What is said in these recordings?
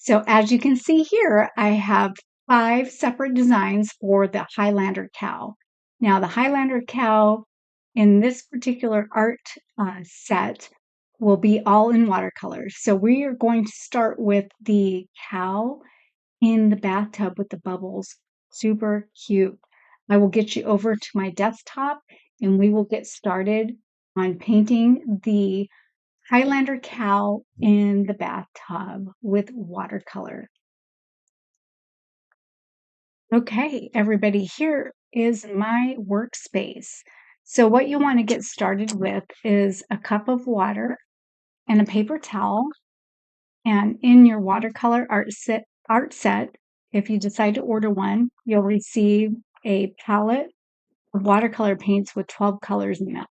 So as you can see here, I have 5 separate designs for the Highlander cow. Now the Highlander cow in this particular art set will be all in watercolors. So we are going to start with the cow in the bathtub with the bubbles. Super cute. I will get you over to my desktop and we will get started on painting the Highlander cow in the bathtub with watercolor. Okay, everybody, here is my workspace. So what you want to get started with is a cup of water and a paper towel. And in your watercolor art set, if you decide to order one, you'll receive a palette of watercolor paints with 12 colors in it.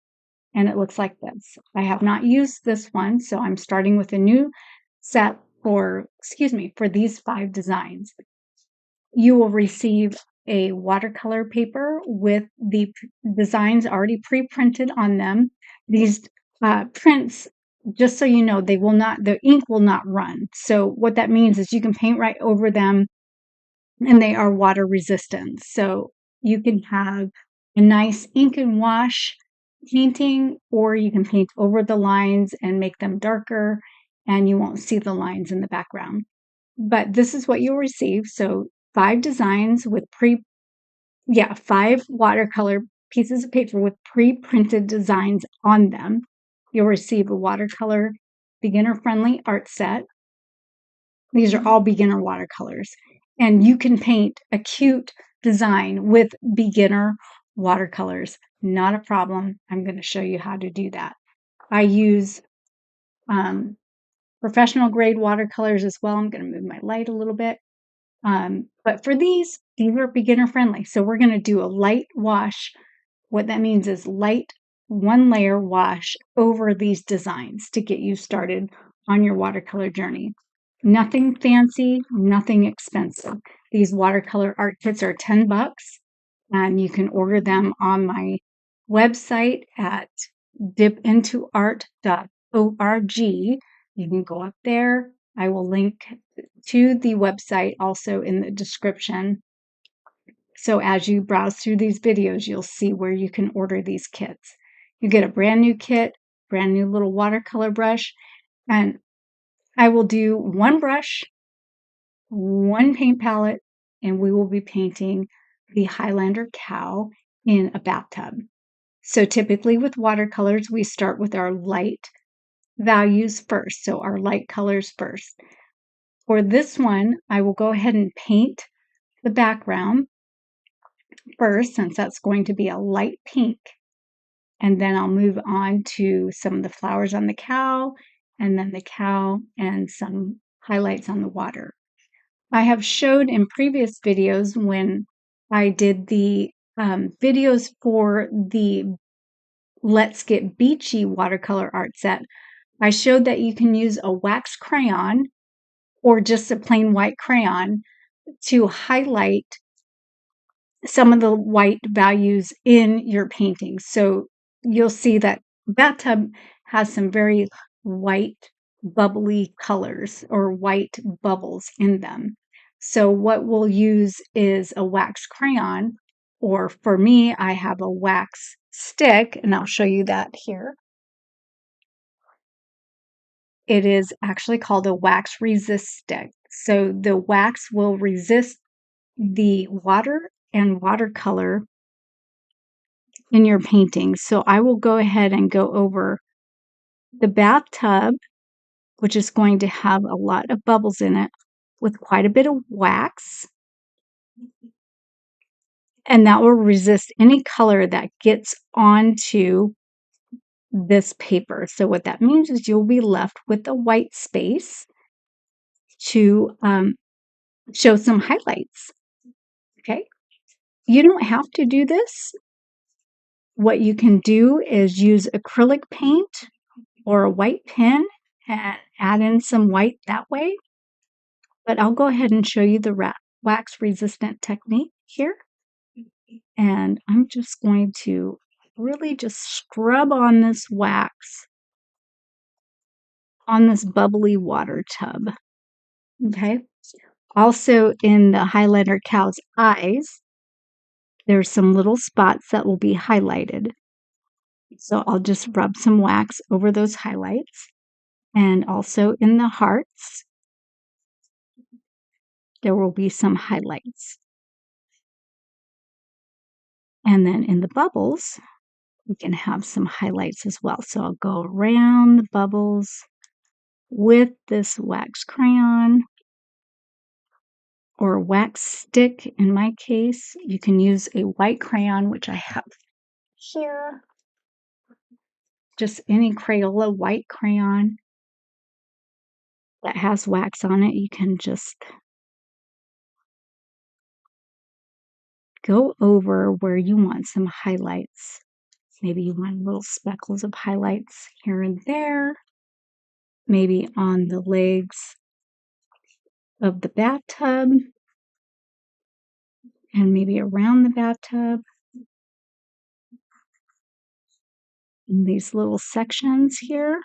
And it looks like this. I have not used this one, so I'm starting with a new set for these 5 designs. You will receive a watercolor paper with the designs already pre-printed on them. These prints, just so you know, the ink will not run. So what that means is you can paint right over them and they are water resistant. So you can have a nice ink and wash painting, or you can paint over the lines and make them darker and you won't see the lines in the background. But this is what you'll receive. So 5 designs with 5 watercolor pieces of paper with pre-printed designs on them. You'll receive a watercolor beginner-friendly art set. These are all beginner watercolors. And you can paint a cute design with beginner watercolors. Not a problem. I'm going to show you how to do that. I use professional grade watercolors as well. I'm going to move my light a little bit. But for these are beginner friendly. So we're going to do a light wash. What that means is light 1 layer wash over these designs to get you started on your watercolor journey. Nothing fancy, nothing expensive. These watercolor art kits are $10 and you can order them on my website at dipintoart.org. You can go up there. I will link to the website also in the description. So as you browse through these videos, you'll see where you can order these kits. You get a brand new kit, brand new little watercolor brush, and I will do 1 brush, 1 paint palette, and we will be painting the Highlander cow in a bathtub. So typically with watercolors, we start with our light values first, so our light colors first. For this one, I will go ahead and paint the background first, since that's going to be a light pink. And then I'll move on to some of the flowers on the cow, and then the cow and some highlights on the water. I have showed in previous videos when I did the videos for the Let's Get Beachy watercolor art set. I showed that you can use a wax crayon or just a plain white crayon to highlight some of the white values in your painting. So you'll see that bathtub has some very white, bubbly colors or white bubbles in them. So what we'll use is a wax crayon, or for me, I have a wax stick, and I'll show you that here. It is actually called a wax resist stick. So the wax will resist the water and watercolor in your painting. So I will go ahead and go over the bathtub, which is going to have a lot of bubbles in it with quite a bit of wax. And that will resist any color that gets onto this paper. So what that means is you'll be left with a white space to show some highlights. Okay. You don't have to do this. What you can do is use acrylic paint or a white pen and add in some white that way. But I'll go ahead and show you the wax resistant technique here. And I'm just going to really just scrub on this wax on this bubbly water tub. Okay. Also in the Highlander cow's eyes, there's some little spots that will be highlighted. So I'll just rub some wax over those highlights. And also in the hearts, there will be some highlights. And then in the bubbles, we can have some highlights as well. So I'll go around the bubbles with this wax crayon or wax stick. In my case, you can use a white crayon, which I have here. Just any Crayola white crayon that has wax on it, you can just go over where you want some highlights. Maybe you want little speckles of highlights here and there. Maybe on the legs of the bathtub. And maybe around the bathtub. In these little sections here.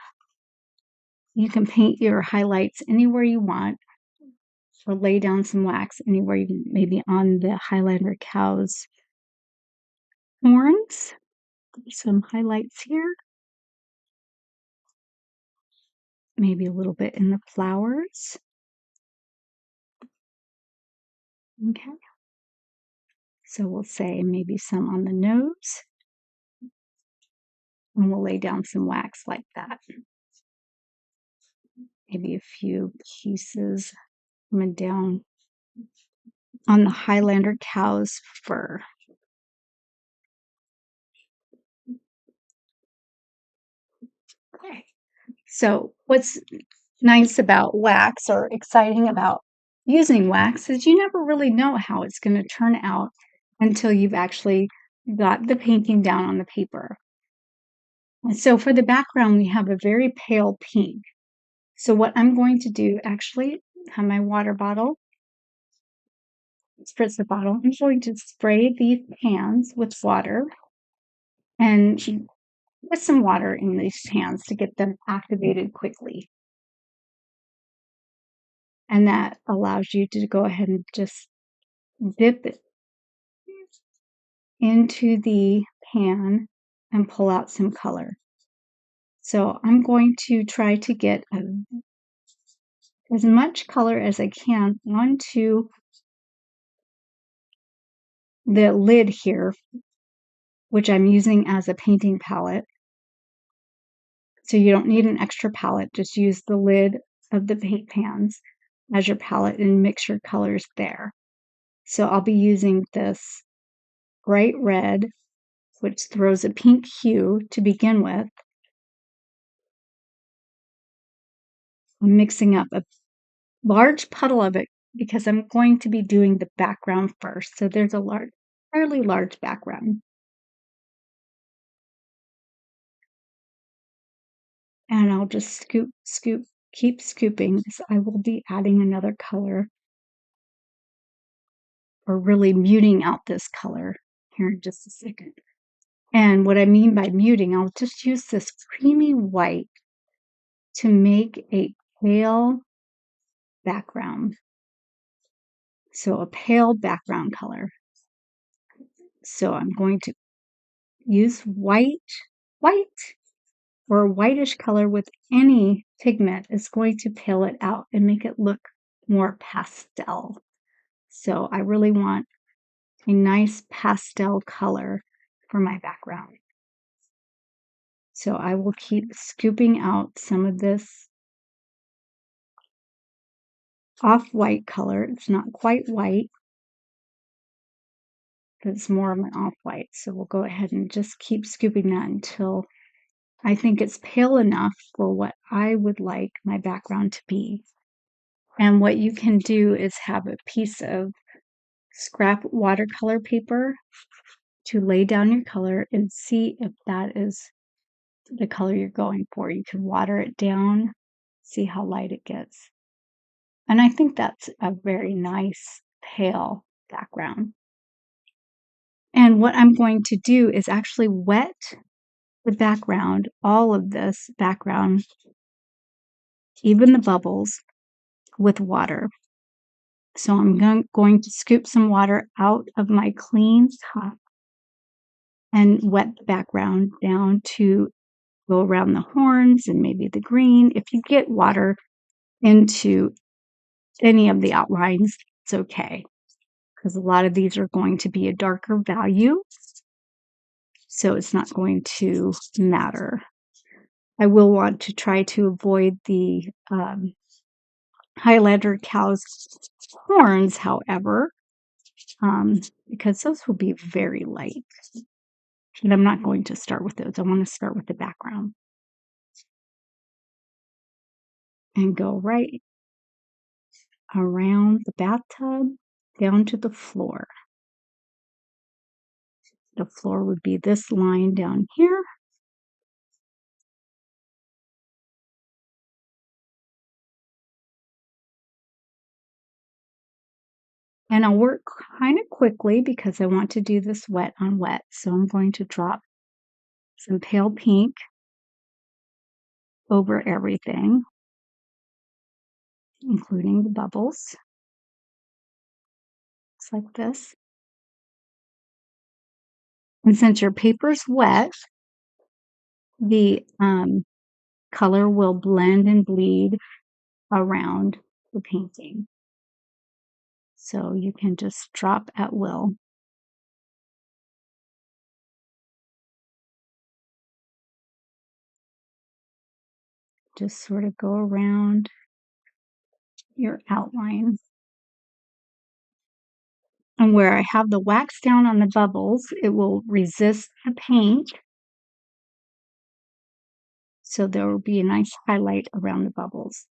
You can paint your highlights anywhere you want. Or lay down some wax anywhere you maybe on the Highlander cow's horns. Some highlights here. Maybe a little bit in the flowers. Okay. So we'll say maybe some on the nose. And we'll lay down some wax like that. Maybe a few pieces coming down on the Highlander cow's fur. Okay. So what's nice about wax or exciting about using wax is you never really know how it's going to turn out until you've actually got the painting down on the paper. And so for the background, we have a very pale pink. So what I'm going to do, actually, have my water bottle, spritz the bottle. I'm going to spray these pans with water and put some water in these pans to get them activated quickly. And that allows you to go ahead and just dip it into the pan and pull out some color. So I'm going to try to get as much color as I can onto the lid here, which I'm using as a painting palette. So you don't need an extra palette, just use the lid of the paint pans as your palette and mix your colors there. So I'll be using this bright red, which throws a pink hue to begin with. I'm mixing up a large puddle of it because I'm going to be doing the background first. So there's a fairly large background. And I'll just keep scooping because I will be adding another color or really muting out this color here in just a second. And what I mean by muting, I'll just use this creamy white to make a pale background. So a pale background color. So I'm going to use white or a whitish color with any pigment is going to pale it out and make it look more pastel. So I really want a nice pastel color for my background. So I will keep scooping out some of this off-white color. It's not quite white, but it's more of an off-white. So we'll go ahead and just keep scooping that until I think it's pale enough for what I would like my background to be. And what you can do is have a piece of scrap watercolor paper to lay down your color and see if that is the color you're going for. You can water it down, see how light it gets. And I think that's a very nice pale background. And what I'm going to do is actually wet the background, all of this background, even the bubbles, with water. So I'm going to scoop some water out of my clean top and wet the background down to go around the horns and maybe the green. If you get water into any of the outlines, it's okay, because a lot of these are going to be a darker value, so it's not going to matter. I will want to try to avoid the Highlander cow's horns, however, because those will be very light. And I'm not going to start with those. I want to start with the background and go right around the bathtub down to the floor. The floor would be this line down here. And I'll work kind of quickly because I want to do this wet on wet. So I'm going to drop some pale pink over everything, including the bubbles. Just like this. And since your paper's wet, the color will blend and bleed around the painting. So you can just drop at will. Just sort of go around your outline. And where I have the wax down on the bubbles, it will resist the paint. So there will be a nice highlight around the bubbles.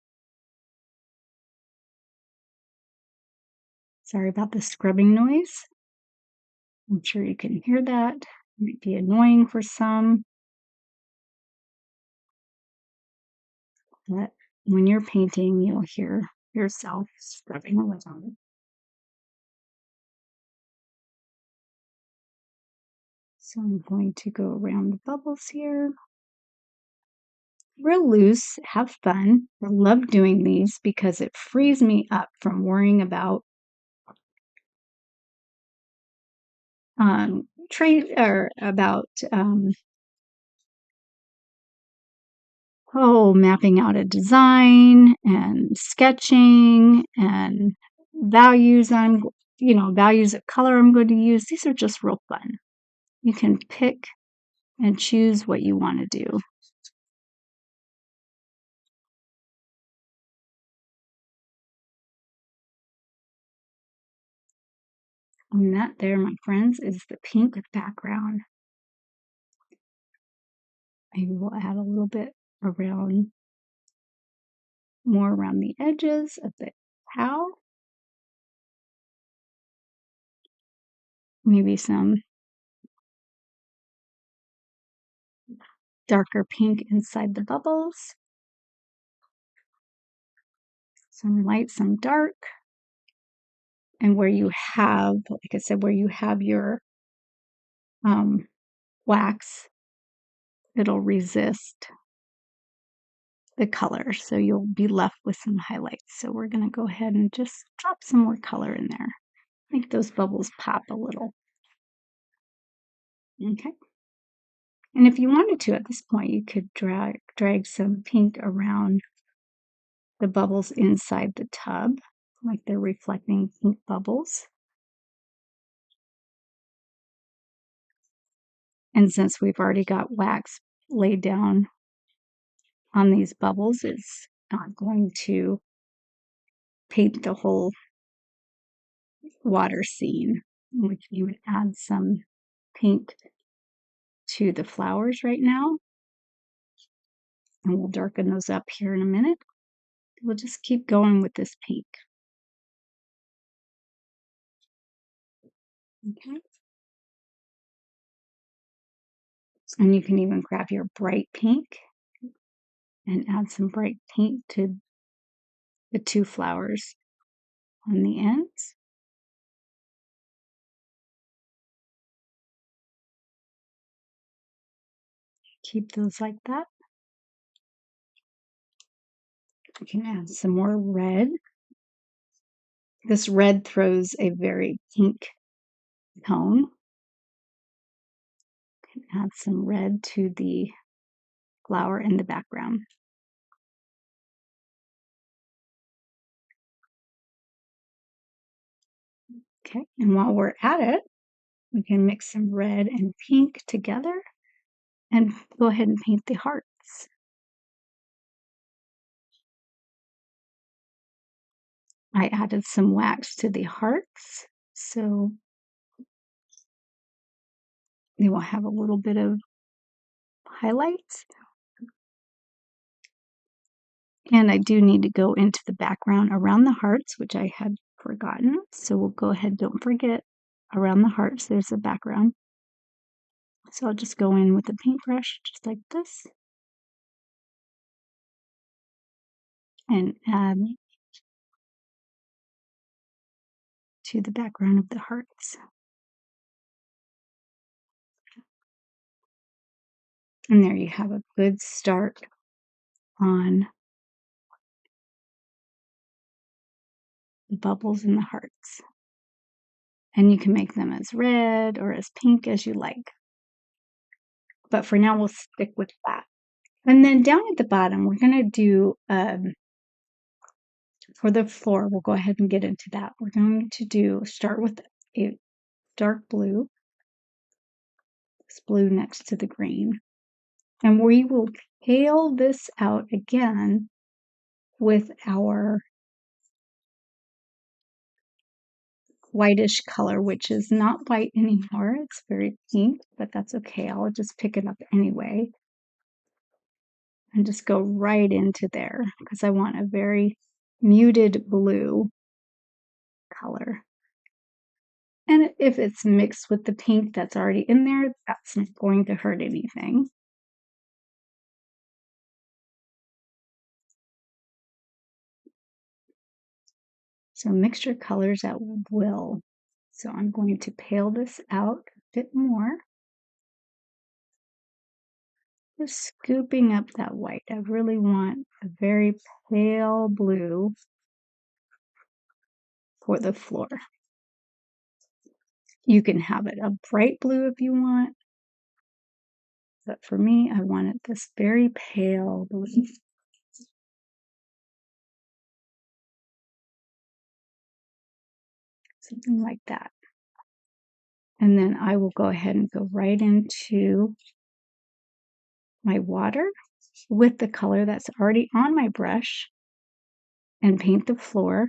Sorry about the scrubbing noise. I'm sure you can hear that. It might be annoying for some. But when you're painting, you'll hear yourself scrubbing around. So I'm going to go around the bubbles here. Real loose, have fun. I love doing these because it frees me up from worrying about mapping out a design and sketching and values values of color I'm going to use. These are just real fun. You can pick and choose what you want to do. And that there, my friends, is the pink background. Maybe we'll add a little bit more around the edges of the cow. Maybe some darker pink inside the bubbles. Some light, some dark. And where you have, like I said, where you have your wax, it'll resist the color. So you'll be left with some highlights. So we're going to go ahead and just drop some more color in there. Make those bubbles pop a little. Okay. And if you wanted to, at this point, you could drag some pink around the bubbles inside the tub, like they're reflecting pink bubbles. And since we've already got wax laid down on these bubbles, it's not going to paint the whole water scene. We can even add some pink to the flowers right now. And we'll darken those up here in a minute. We'll just keep going with this pink. Okay. And you can even grab your bright pink and add some bright pink to the two flowers on the ends. Keep those like that. You can add some more red This red throws a very pink tone. Add some red to the flower in the background. Okay, and while we're at it, we can mix some red and pink together and go ahead and paint the hearts. I added some wax to the hearts, so they will have a little bit of highlights. And I do need to go into the background around the hearts, which I had forgotten. So we'll go ahead, don't forget, around the hearts, there's a background. So I'll just go in with a paintbrush, just like this, and add to the background of the hearts. And there you have a good start on the bubbles in the hearts. And you can make them as red or as pink as you like. But for now, we'll stick with that. And then down at the bottom, we're going to do, for the floor, we'll go ahead and get into that. We're going to start with a dark blue, this blue next to the green. And we will pale this out again with our whitish color, which is not white anymore. It's very pink, but that's okay. I'll just pick it up anyway and just go right into there because I want a very muted blue color. And if it's mixed with the pink that's already in there, that's not going to hurt anything. So mix your colors at will. So I'm going to pale this out a bit more. Just scooping up that white. I really want a very pale blue for the floor. You can have it a bright blue if you want, but for me, I wanted this very pale blue. Something like that. And then I will go ahead and go right into my water with the color that's already on my brush and paint the floor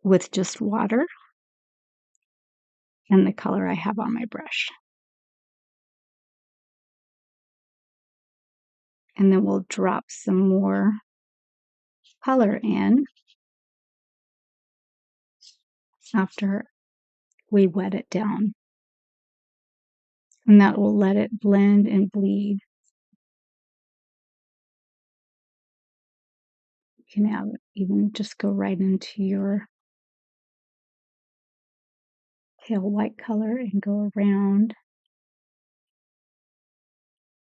with just water and the color I have on my brush. And then we'll drop some more color in after we wet it down. And that will let it blend and bleed. You can have even just go right into your pale white color and go around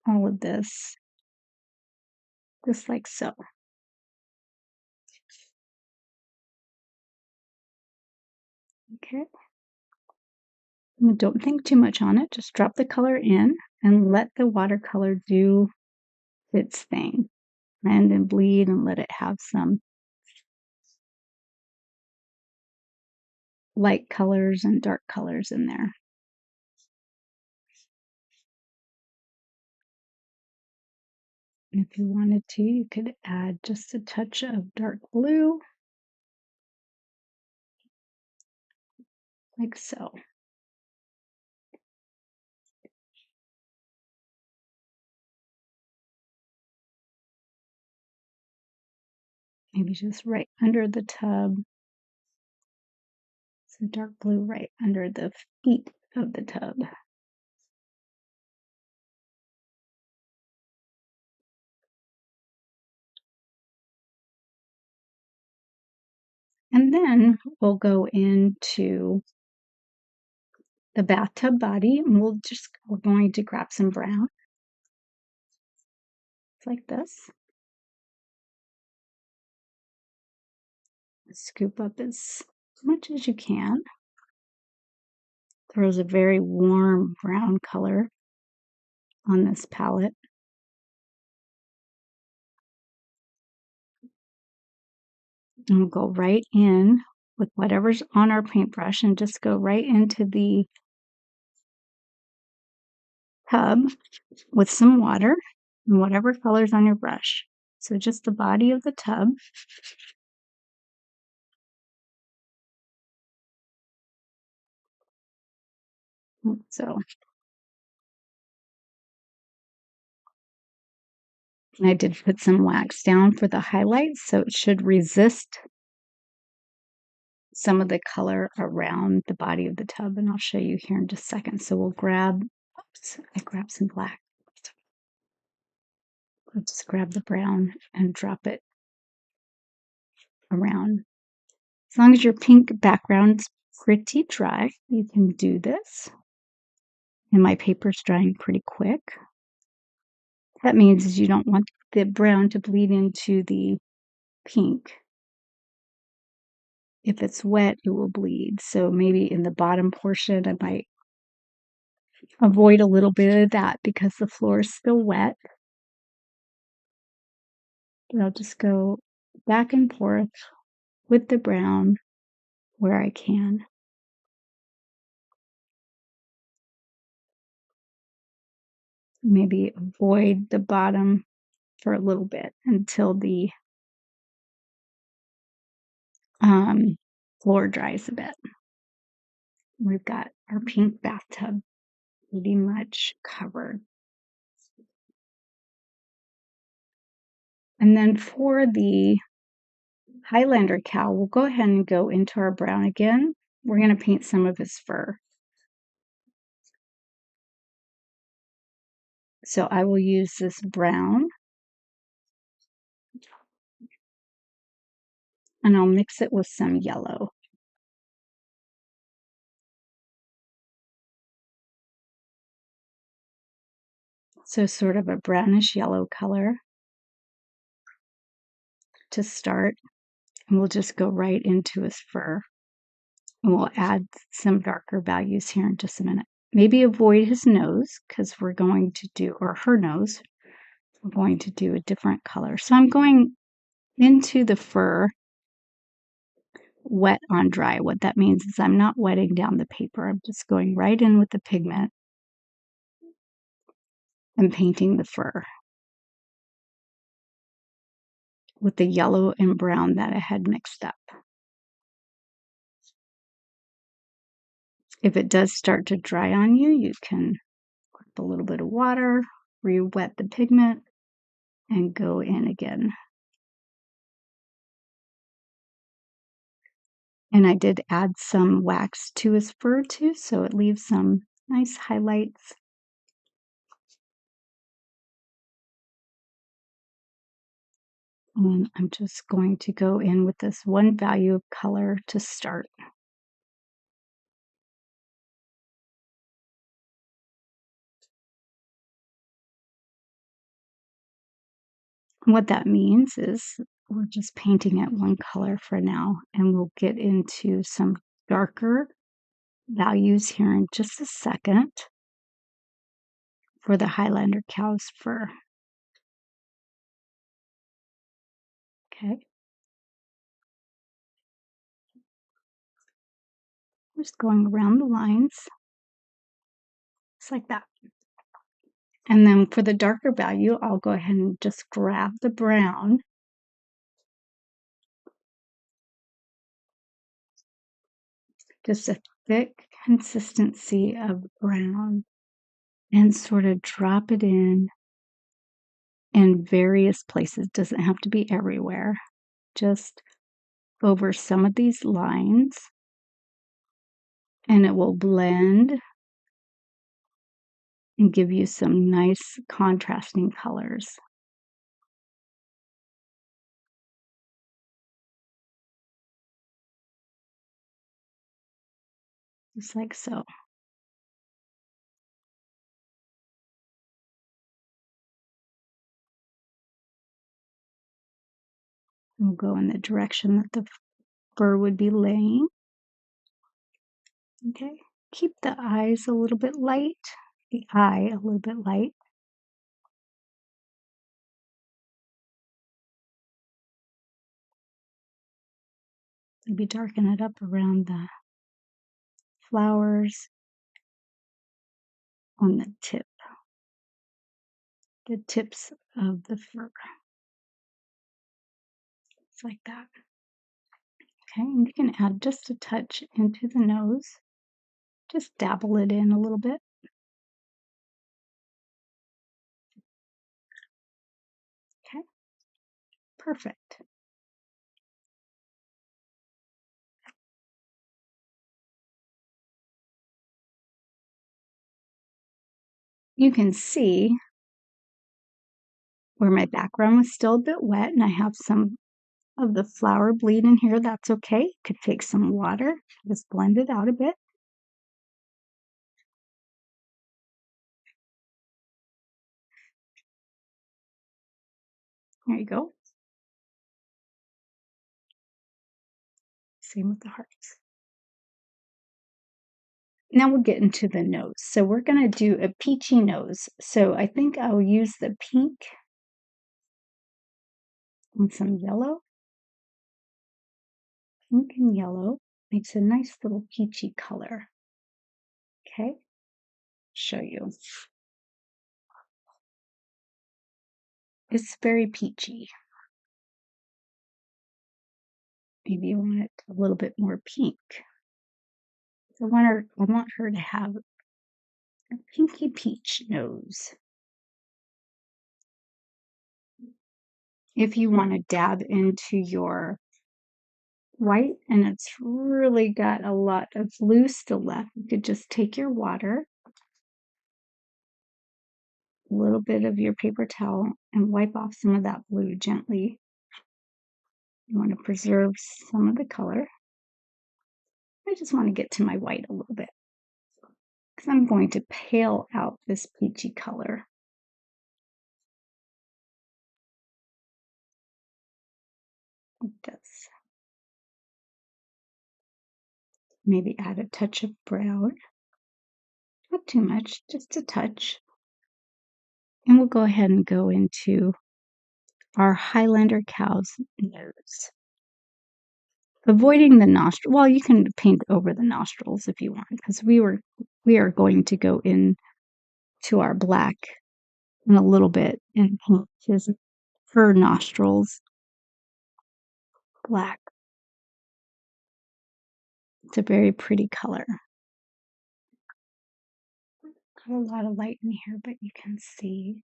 all of this, just like so. Okay. And don't think too much on it. Just drop the color in and let the watercolor do its thing. And then bleed and let it have some light colors and dark colors in there. And if you wanted to, you could add just a touch of dark blue, like so. Maybe just right under the tub. So dark blue right under the feet of the tub. And then we'll go into the bathtub body and we're going to grab some brown. Like this. Scoop up as much as you can. Throws a very warm brown color on this palette. And we'll go right in with whatever's on our paintbrush and just go right into the tub with some water and whatever color's on your brush. So just the body of the tub. So I did put some wax down for the highlights, so it should resist some of the color around the body of the tub, and I'll show you here in just a second. So we'll grab, oops, I grabbed some black. I'll just grab the brown and drop it around. As long as your pink background's pretty dry, you can do this. And my paper's drying pretty quick. That means is you don't want the brown to bleed into the pink. If it's wet, it will bleed. So maybe in the bottom portion, I might avoid a little bit of that because the floor is still wet. But I'll just go back and forth with the brown where I can. Maybe avoid the bottom for a little bit until the floor dries a bit. We've got our pink bathtub pretty much covered. And then for the Highlander cow, we'll go ahead and go into our brown again. We're going to paint some of his fur. So I will use this brown and I'll mix it with some yellow. So sort of a brownish yellow color to start. And we'll just go right into his fur. And we'll add some darker values here in just a minute. Maybe avoid his nose because we're going to do, or her nose, we're going to do a different color. So I'm going into the fur wet on dry. What that means is I'm not wetting down the paper. I'm just going right in with the pigment and painting the fur with the yellow and brown that I had mixed up. If it does start to dry on you, you can put a little bit of water, re-wet the pigment, and go in again. And I did add some wax to his fur too, so it leaves some nice highlights. And I'm just going to go in with this one value of color to start. What that means is we're just painting it one color for now, and we'll get into some darker values here in just a second for the Highlander cow's fur. Okay. Just going around the lines, just like that. And then for the darker value, I'll go ahead and just grab the brown just a thick consistency of brown and sort of drop it in various places. Doesn't have to be everywhere, just over some of these lines, and it will blend and give you some nice contrasting colors. Just like so. We'll go in the direction that the fur would be laying. Okay, keep the eyes a little bit light, the eye a little bit light. Maybe darken it up around the flowers on the tips of the fur. It's like that. Okay, and you can add just a touch into the nose. Just dabble it in a little bit. Okay, perfect. You can see where my background was still a bit wet and I have some of the flower bleed in here. That's okay. Could take some water, just blend it out a bit. There you go. Same with the hearts. Now we'll get into the nose. So we're going to do a peachy nose. So I think I'll use the pink and some yellow. Pink and yellow makes a nice little peachy color. Okay, show you. It's very peachy. Maybe you want it a little bit more pink. I want her to have a pinky peach nose. If you want to dab into your white and it's really got a lot of blue still left, you could just take your water, a little bit of your paper towel, and wipe off some of that blue gently. You want to preserve some of the color. I just want to get to my white a little bit because I'm going to pale out this peachy color. Like this. Maybe add a touch of brown. Not too much, just a touch. And we'll go ahead and go into our Highlander cow's nose. Avoiding the nostril. Well, you can paint over the nostrils if you want, because we are going to go in to our black in a little bit and paint his fur nostrils black. It's a very pretty color. Got a lot of light in here, but you can see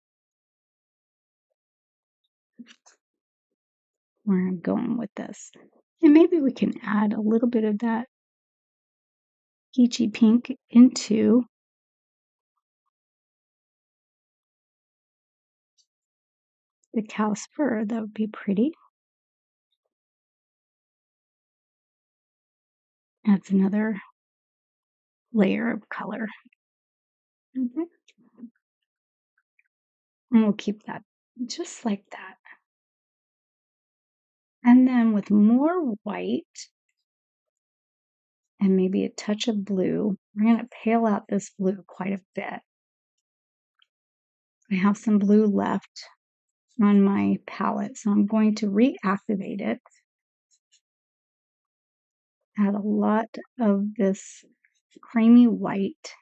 where I'm going with this. And maybe we can add a little bit of that peachy pink into the cow's fur. That would be pretty. Adds another layer of color. And we'll keep that just like that. And then with more white and maybe a touch of blue, we're going to pale out this blue quite a bit. I have some blue left on my palette, so I'm going to reactivate it. Add a lot of this creamy white.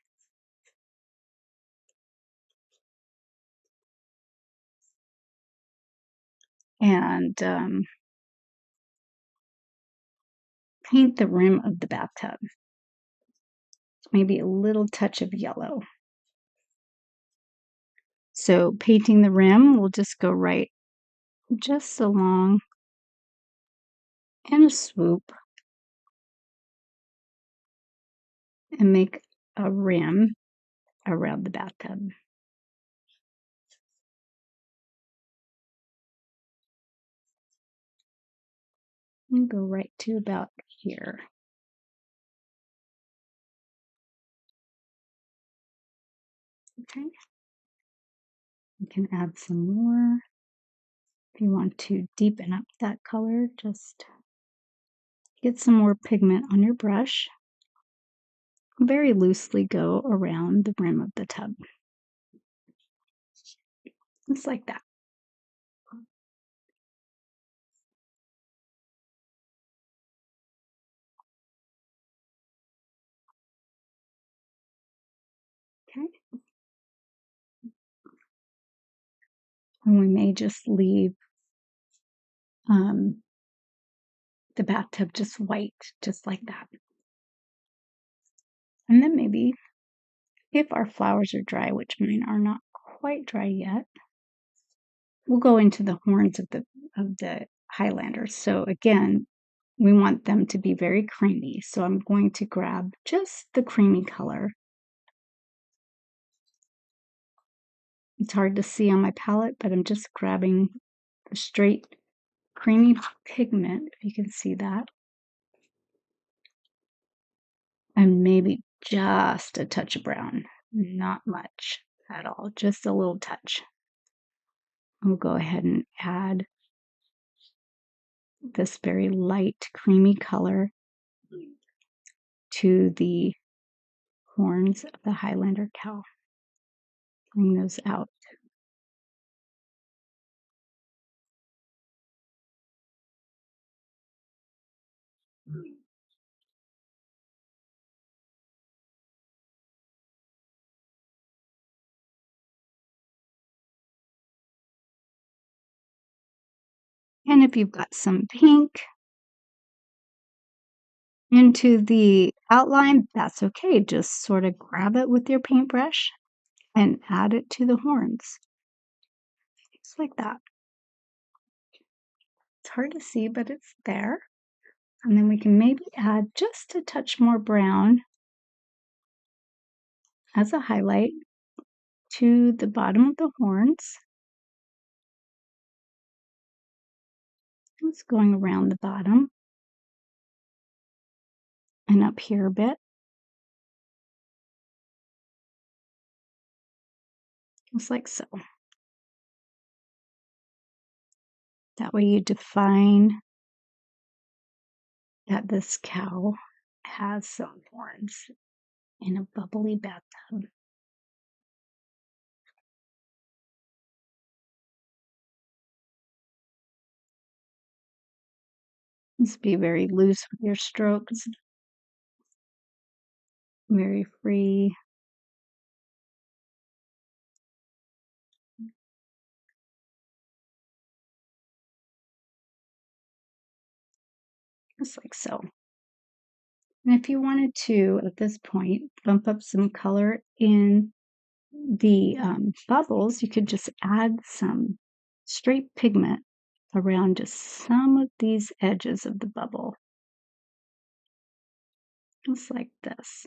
And paint the rim of the bathtub. Maybe a little touch of yellow. So painting the rim, we'll just go right just along in a swoop and make a rim around the bathtub. And go right to about here. Okay. You can add some more. If you want to deepen up that color, just Get some more pigment on your brush. Very loosely go around the rim of the tub. Just like that. Okay. And we may just leave the bathtub just white, just like that. And then maybe if our flowers are dry, which mine are not quite dry yet, we'll go into the horns of the Highlander. So again, we want them to be very creamy. So I'm going to grab just the creamy color. It's hard to see on my palette, but I'm just grabbing the straight creamy pigment, if you can see that. And maybe just a touch of brown, not much at all, just a little touch. We'll go ahead and add this very light creamy color to the horns of the Highlander cow. Bring those out. And if you've got some pink into the outline, that's okay. Just sort of grab it with your paintbrush and add it to the horns. Just like that. It's hard to see, but it's there. And then we can maybe add just a touch more brown as a highlight to the bottom of the horns. It's going around the bottom and up here a bit. Just like so. That way you define that this cow has some horns in a bubbly bathtub. Just be very loose with your strokes, very free. Just like so. And if you wanted to, at this point, bump up some color in the bubbles, you could just add some straight pigment around just some of these edges of the bubble. Just like this.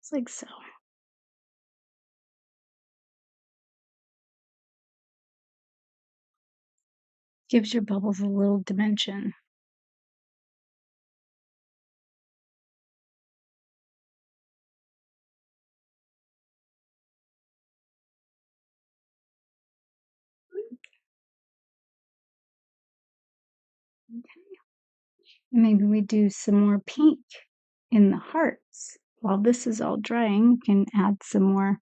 Just like so. Gives your bubbles a little dimension. Okay. Maybe we do some more pink in the hearts. While this is all drying, we can add some more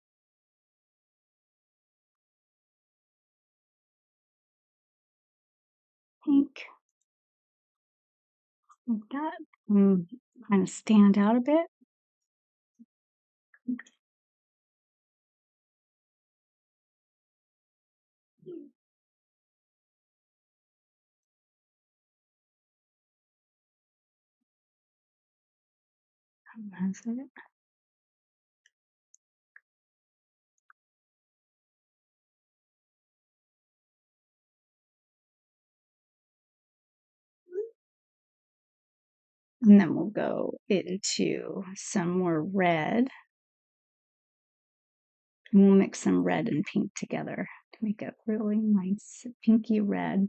pink like that, and kind of stand out a bit. That's it. And then we'll go into some more red. And we'll mix some red and pink together to make a really nice pinky red.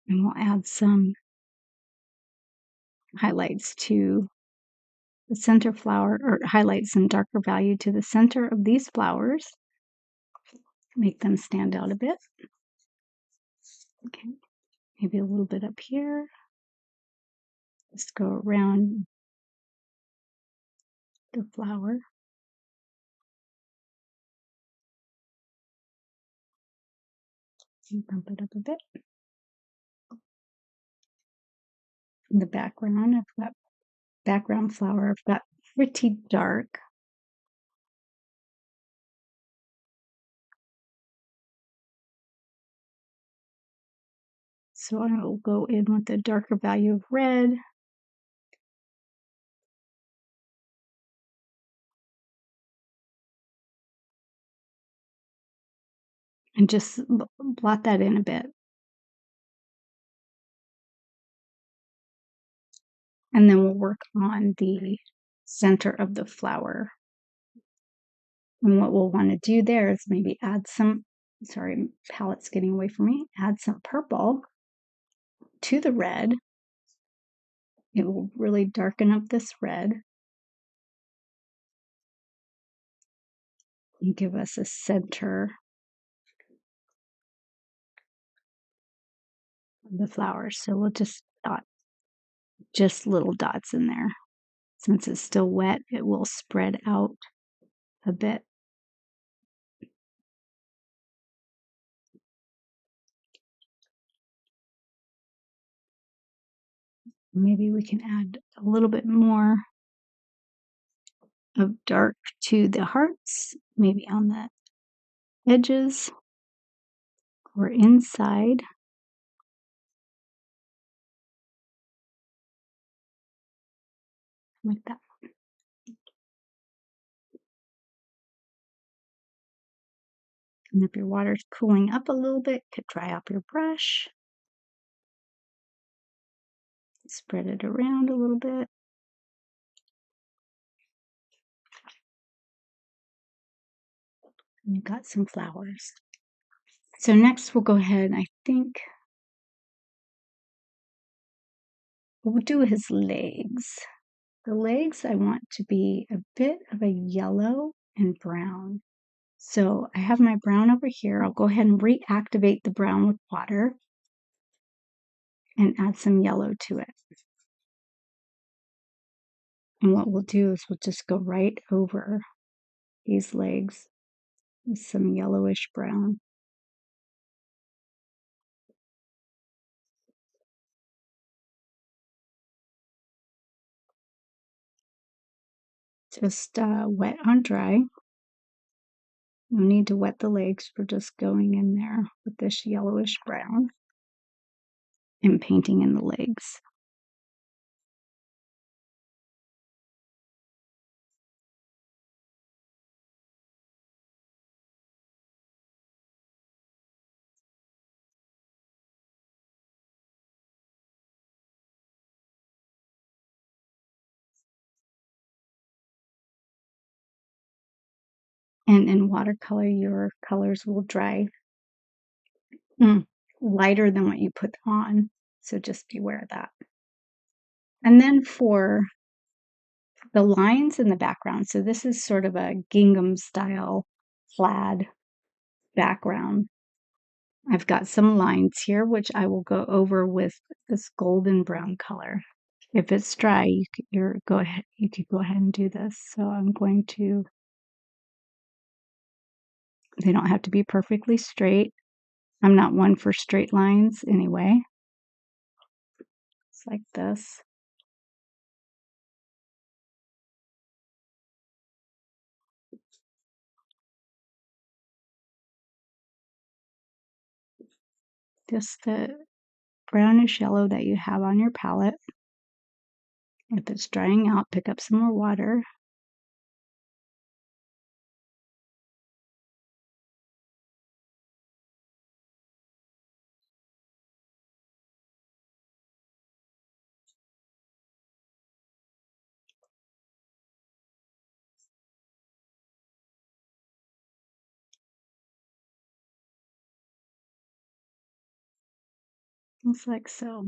And we'll add some highlights to the center flower, or highlight some darker value to the center of these flowers. Make them stand out a bit. Okay, maybe a little bit up here. Just go around the flower. And bump it up a bit. In the background, I've got background flower. I've got pretty dark. So I will go in with a darker value of red. And just blot that in a bit. And then we'll work on the center of the flower. And what we'll want to do there is maybe add some, sorry, palette's getting away from me, add some purple to the red. It will really darken up this red and give us a center of the flower. So we'll just dot just little dots in there. Since it's still wet, it will spread out a bit. Maybe we can add a little bit more of dark to the hearts, maybe on the edges or inside. Like that. And if your water's cooling up a little bit, you could dry up your brush. Spread it around a little bit. And you've got some flowers. So next we'll go ahead, I think we'll do his legs. The legs I want to be a bit of a yellow and brown. So I have my brown over here. I'll go ahead and reactivate the brown with water and add some yellow to it. And what we'll do is we'll just go right over these legs with some yellowish brown. Just wet on dry. No need to wet the legs. We're just going in there with this yellowish brown and painting in the legs. And in watercolor, your colors will dry lighter than what you put on. So just beware of that. And then for the lines in the background, so this is sort of a gingham style plaid background. I've got some lines here, which I will go over with this golden brown color. If it's dry, you could go ahead and do this. So I'm going to, they don't have to be perfectly straight. I'm not one for straight lines anyway. It's like this. Just the brownish yellow that you have on your palette. If it's drying out, pick up some more water. Just like so.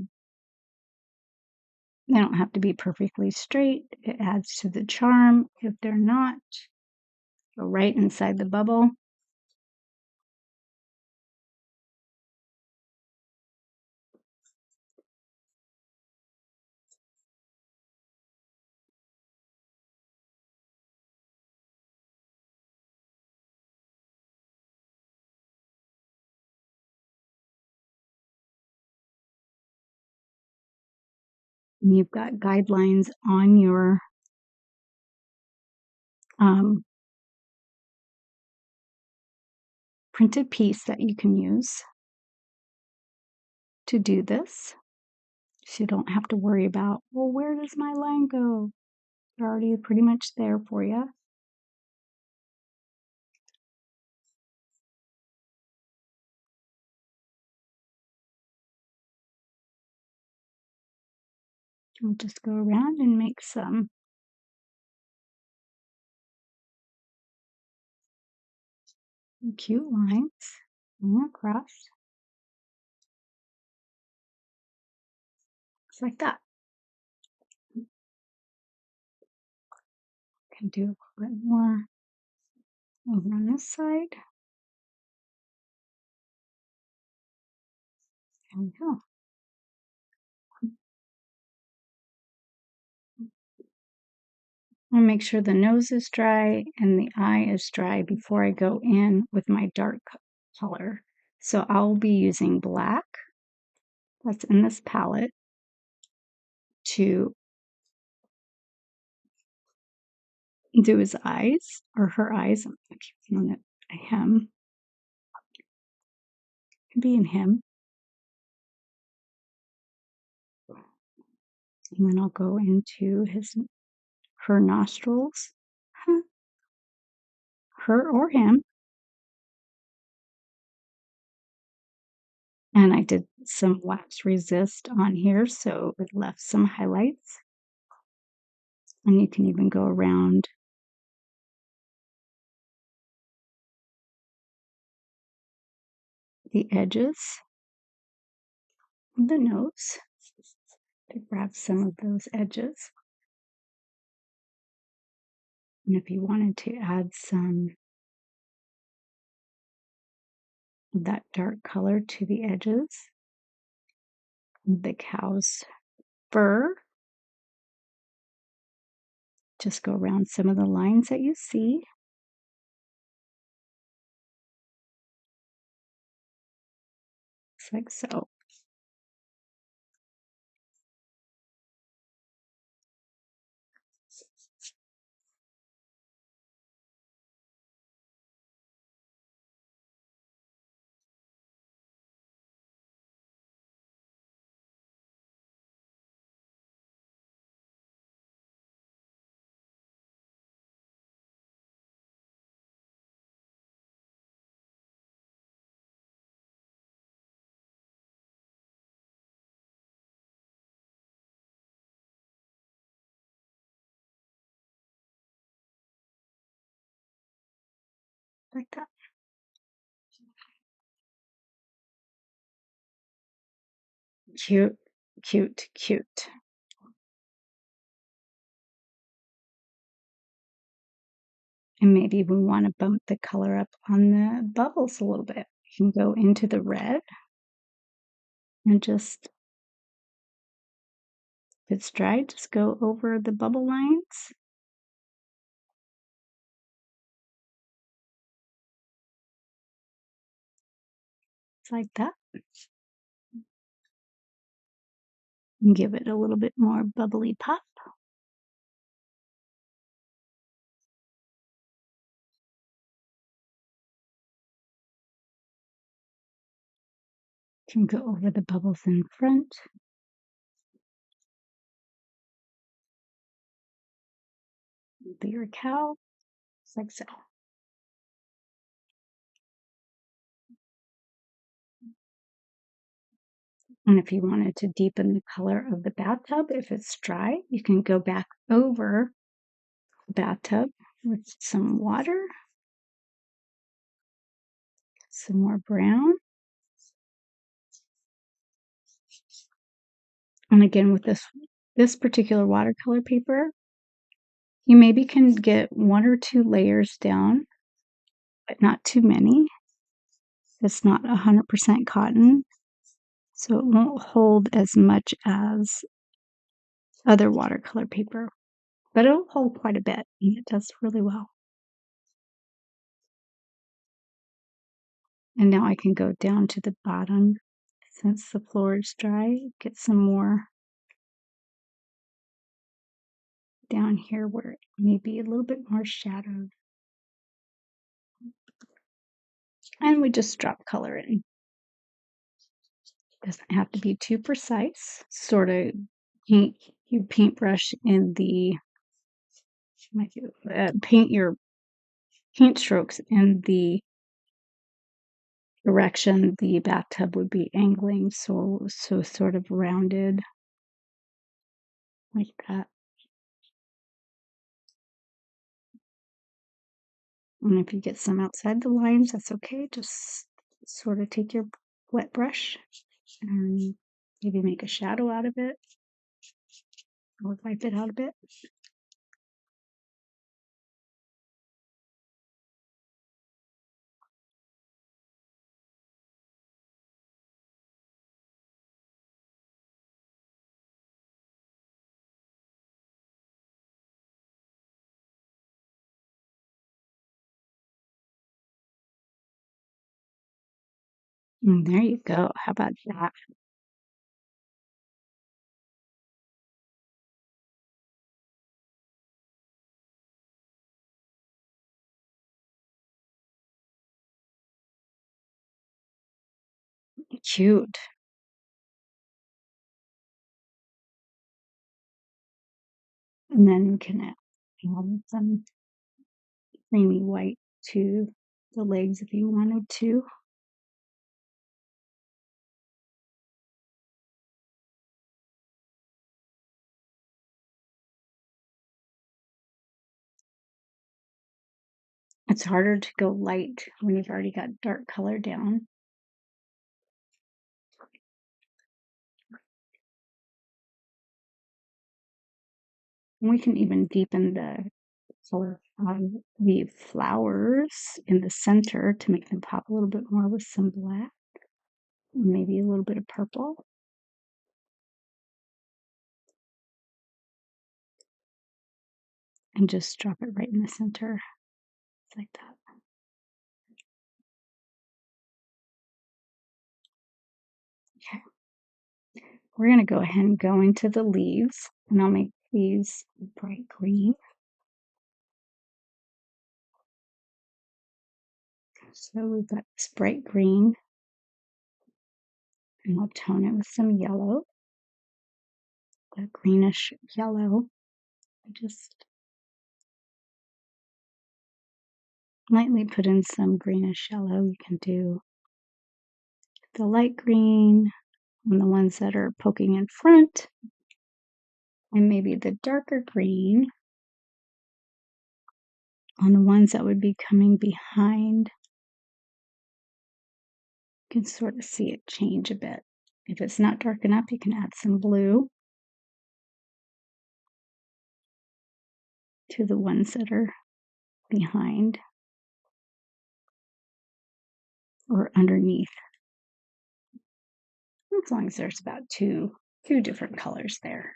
They don't have to be perfectly straight. It adds to the charm. If they're not, go right inside the bubble. And you've got guidelines on your printed piece that you can use to do this. So you don't have to worry about, well, where does my line go? They're already pretty much there for you. I'll just go around and make some cute lines across. Just like that. Can do a little bit more over on this side. There we go. I'll make sure the nose is dry and the eye is dry before I go in with my dark color. So I'll be using black that's in this palette to do his eyes or her eyes. I keep calling it him. Being him. And then I'll go into her nostrils. Her or him. And I did some wax resist on here, so it left some highlights. And you can even go around the edges of the nose to grab some of those edges. And if you wanted to add some of that dark color to the edges of the cow's fur, just go around some of the lines that you see. Just like so. Like that. Cute, cute, cute. And maybe we want to bump the color up on the bubbles a little bit. You can go into the red and just, if it's dry, just go over the bubble lines. It's like that. And give it a little bit more bubbly pop. You can go over the bubbles in front. Be your cow, just like so. And if you wanted to deepen the color of the bathtub, if it's dry, you can go back over the bathtub with some water, some more brown. And again, with this particular watercolor paper, you maybe can get 1 or 2 layers down, but not too many. It's not 100% cotton, so it won't hold as much as other watercolor paper, but it'll hold quite a bit, and it does really well. And now I can go down to the bottom since the floor is dry, get some more down here where it may be a little bit more shadowed. And we just drop color in. Doesn't have to be too precise. Sort of paint your paintbrush in the, paint your paint strokes in the direction the bathtub would be angling, so sort of rounded like that. And if you get some outside the lines, that's okay. Just sort of take your wet brush and maybe make a shadow out of it or wipe it out a bit. And there you go. How about that? Cute. And then you can add some creamy white to the legs if you wanted to. It's harder to go light when you've already got dark color down. And we can even deepen the color on the flowers in the center to make them pop a little bit more with some black, maybe a little bit of purple. And just drop it right in the center, like that. Okay. We're going to go ahead and go into the leaves, and I'll make these bright green. So we've got this bright green, and I'll tone it with some yellow, a greenish yellow. I just lightly put in some greenish yellow. You can do the light green on the ones that are poking in front, and maybe the darker green on the ones that would be coming behind. You can sort of see it change a bit. If it's not dark enough, you can add some blue to the ones that are behind or underneath. As long as there's about two different colors there.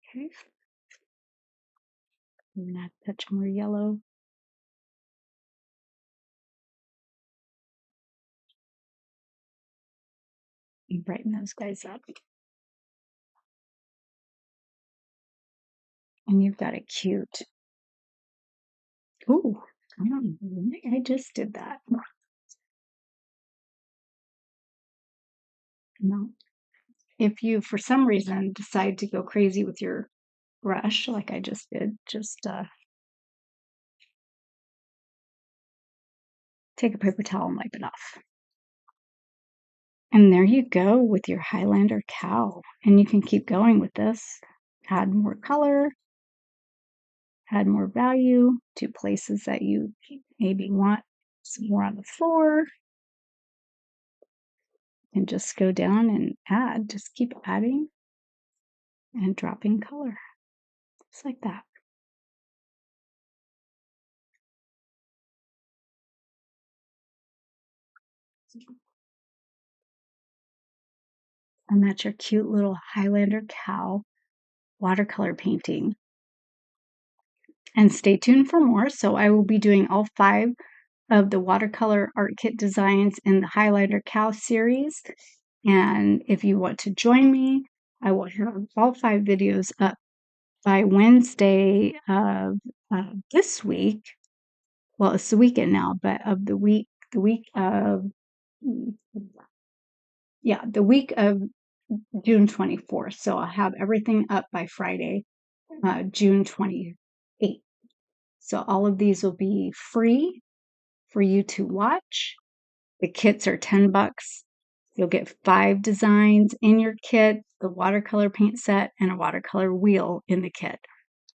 Okay. I'm gonna add a touch more yellow. You brighten those guys up. And you've got a cute. Ooh, I don't know. I just did that. No. If you, for some reason, decide to go crazy with your brush, like I just did, just take a paper towel and wipe it off. And there you go with your Highlander cow. And you can keep going with this. Add more color, add more value to places that you maybe want some more on the floor. And just go down and add, just keep adding and dropping color, just like that. And that's your cute little Highlander cow watercolor painting. And stay tuned for more. So I will be doing all 5 of the Watercolor Art Kit designs in the Highlander Cow series. And if you want to join me, I will have all 5 videos up by Wednesday of this week. Well, it's the weekend now, but of the week of, the week of June 24th. So I'll have everything up by Friday, June 28th. So all of these will be free for you to watch. The kits are $10. You'll get 5 designs in your kit, the watercolor paint set, and a watercolor wheel in the kit.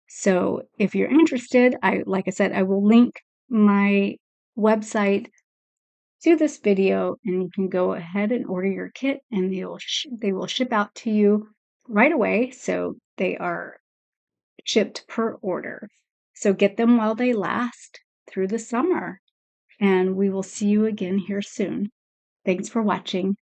So if you're interested, like I said, I will link my website to this video, and you can go ahead and order your kit, and they will ship out to you right away. So they are shipped per order. So get them while they last through the summer, and we will see you again here soon. Thanks for watching.